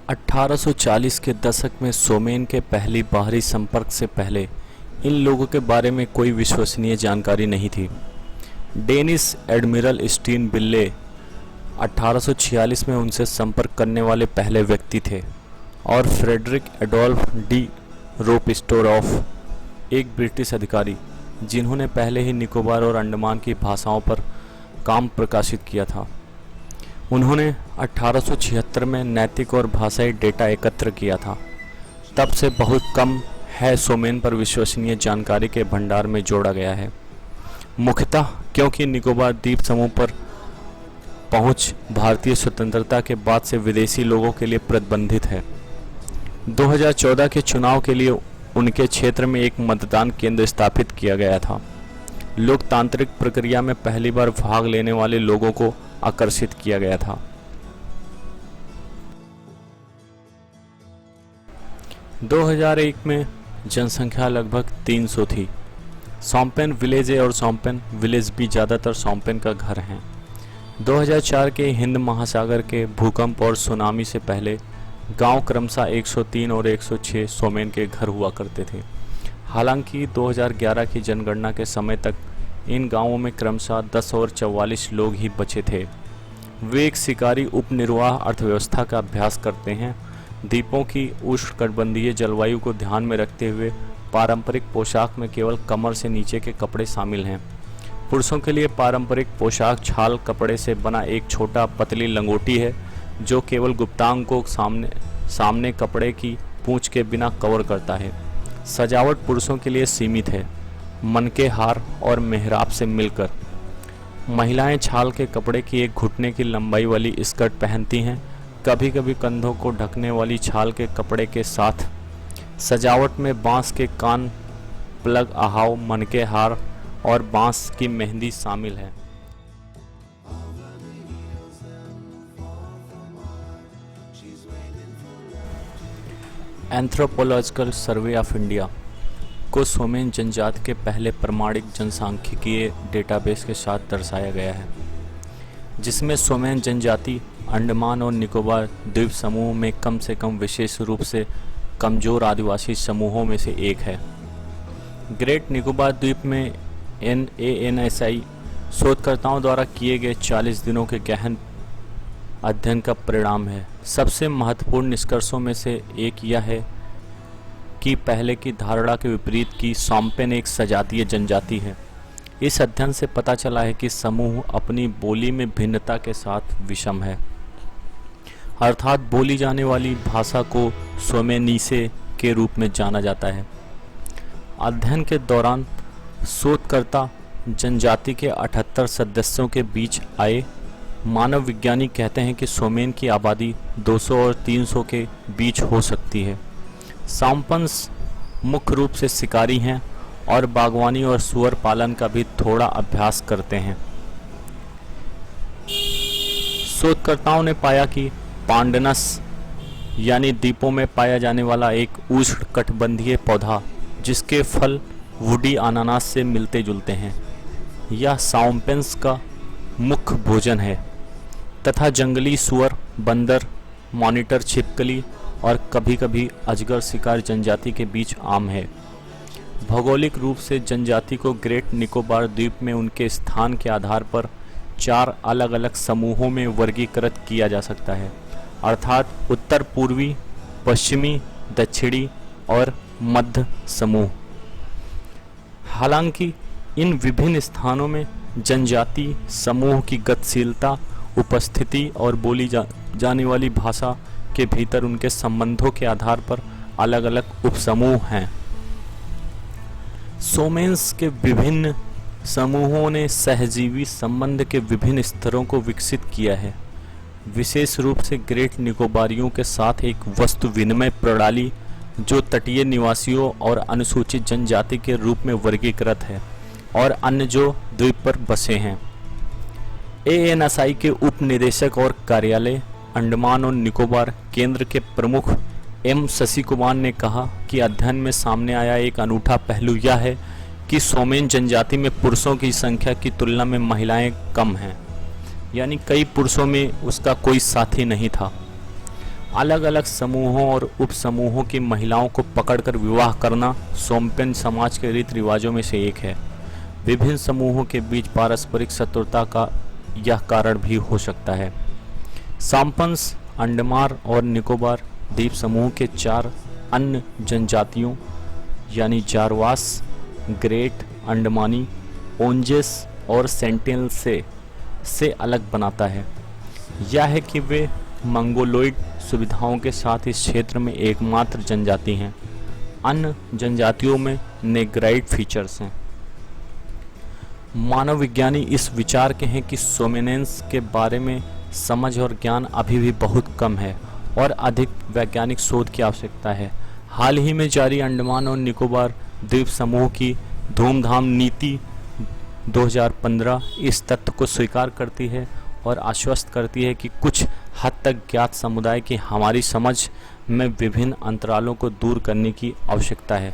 1840 के दशक में सोमेन के पहली बाहरी संपर्क से पहले इन लोगों के बारे में कोई विश्वसनीय जानकारी नहीं थी। डेनिस एडमिरल स्टीन बिल्ले 1846 में उनसे संपर्क करने वाले पहले व्यक्ति थे और फ्रेडरिक एडोल्फ डी रोपिस्टोरॉफ, एक ब्रिटिश अधिकारी जिन्होंने पहले ही निकोबार और अंडमान की भाषाओं पर काम प्रकाशित किया था। उन्होंने 1876 में नैतिक और भाषाई डेटा एकत्र किया था। तब से बहुत कम है सोमेन पर विश्वसनीय जानकारी के भंडार में जोड़ा गया है, मुख्यतः क्योंकि निकोबार द्वीप समूह पर पहुंच भारतीय स्वतंत्रता के बाद से विदेशी लोगों के लिए प्रतिबंधित है। 2014 के चुनाव के लिए उनके क्षेत्र में एक मतदान केंद्र स्थापित किया गया था। लोकतांत्रिक प्रक्रिया में पहली बार भाग लेने वाले लोगों को आकर्षित किया गया था। - 2001 में जनसंख्या लगभग 300 थी। सोम्पेन विलेज ए और सोम्पेन विलेज भी ज़्यादातर सोम्पेन का घर हैं। 2004 के हिंद महासागर के भूकंप और सुनामी से पहले गांव क्रमशः 103 और 106 सोमेन के घर हुआ करते थे। हालांकि 2011 की जनगणना के समय तक इन गांवों में क्रमशः 10 और 44 लोग ही बचे थे। वे एक शिकारी उपनिर्वाह अर्थव्यवस्था का अभ्यास करते हैं। द्वीपों की उष्णकटिबंधीय जलवायु को ध्यान में रखते हुए पारंपरिक पोशाक में केवल कमर से नीचे के कपड़े शामिल हैं। पुरुषों के लिए पारंपरिक पोशाक छाल कपड़े से बना एक छोटा पतली लंगोटी है जो केवल गुप्तांग को सामने कपड़े की पूंछ के बिना कवर करता है। सजावट पुरुषों के लिए सीमित है, मनके हार और मेहराब से मिलकर। महिलाएं छाल के कपड़े की एक घुटने की लंबाई वाली स्कर्ट पहनती हैं, कभी कभी कंधों को ढकने वाली छाल के कपड़े के साथ। सजावट में बांस के कान, प्लग अहाव, मनके हार और बांस की मेहंदी शामिल है। एंथ्रोपोलॉजिकल सर्वे ऑफ इंडिया को सोमेन जनजाति के पहले प्रमाणिक जनसांख्यिकीय डेटाबेस के साथ दर्शाया गया है, जिसमें सोमेन जनजाति अंडमान और निकोबार द्वीप समूह में कम से कम विशेष रूप से कमजोर आदिवासी समूहों में से एक है। ग्रेट निकोबार द्वीप में NANSI शोधकर्ताओं द्वारा किए गए 40 दिनों के गहन अध्ययन का परिणाम है। सबसे महत्वपूर्ण निष्कर्षों में से एक यह है कि पहले की धारणा के विपरीत कि सोम्पेन एक सजातीय जनजाति है। इस अध्ययन से पता चला है कि समूह अपनी बोली में भिन्नता के साथ विषम है, अर्थात बोली जाने वाली भाषा को सोमेनीसे के रूप में जाना जाता है। अध्ययन के दौरान शोधकर्ता जनजाति के 78 सदस्यों के बीच आए। मानव विज्ञानी कहते हैं कि सोमेन की आबादी 200 और 300 के बीच हो सकती है। सोम्पेन्स मुख्य रूप से शिकारी हैं और बागवानी और सूअर पालन का भी थोड़ा अभ्यास करते हैं। शोधकर्ताओं ने पाया कि पांडनस यानी द्वीपों में पाया जाने वाला एक उष्णकटिबंधीय पौधा जिसके फल वुडी अनानास से मिलते जुलते हैं, यह सोम्पेन्स का मुख्य भोजन है तथा जंगली सूअर, बंदर, मॉनिटर छिपकली और कभी कभी अजगर शिकार जनजाति के बीच आम है। भौगोलिक रूप से जनजाति को ग्रेट निकोबार द्वीप में उनके स्थान के आधार पर 4 अलग अलग समूहों में वर्गीकृत किया जा सकता है, अर्थात उत्तर पूर्वी, पश्चिमी, दक्षिणी और मध्य समूह। हालांकि इन विभिन्न स्थानों में जनजाति समूह की गतिशीलता, उपस्थिति और बोली जाने वाली भाषा के भीतर उनके संबंधों के आधार पर अलग अलग उपसमूह हैं। सोमेन्स के विभिन्न समूहों ने सहजीवी संबंध के विभिन्न स्तरों को विकसित किया है, विशेष रूप से ग्रेट निकोबारियों के साथ एक वस्तु विनिमय प्रणाली जो तटीय निवासियों और अनुसूचित जनजाति के रूप में वर्गीकृत है और अन्य जो द्वीप पर बसे हैं। ANSI के उप निदेशक और कार्यालय अंडमान और निकोबार केंद्र के प्रमुख M शशि कुमार ने कहा कि अध्ययन में सामने आया एक अनूठा पहलू यह है कि सोमेन जनजाति में पुरुषों की संख्या की तुलना में महिलाएं कम हैं, यानी कई पुरुषों में उसका कोई साथी नहीं था। अलग अलग समूहों और उप समूहों की महिलाओं को पकड़कर विवाह करना शोम्पेन समाज के रीति रिवाजों में से एक है। विभिन्न समूहों के बीच पारस्परिक शत्रुता का यह कारण भी हो सकता है। शोम्पेन्स अंडमान और निकोबार द्वीप समूह के 4 अन्य जनजातियों यानी जारवास, ग्रेट अंडमानी, ओंजेस और सेंटिनल से अलग बनाता है। यह है कि वे मंगोलोइड सुविधाओं के साथ इस क्षेत्र में एकमात्र जनजाति हैं। अन्य जनजातियों में नेग्राइड फीचर्स हैं। मानव विज्ञानी इस विचार के हैं कि सोमेनेंस के बारे में समझ और ज्ञान अभी भी बहुत कम है और अधिक वैज्ञानिक शोध की आवश्यकता है। हाल ही में जारी अंडमान और निकोबार द्वीप समूह की धूमधाम नीति 2015 इस तथ्य को स्वीकार करती है और आश्वस्त करती है कि कुछ हद तक ज्ञात समुदाय की हमारी समझ में विभिन्न अंतरालों को दूर करने की आवश्यकता है।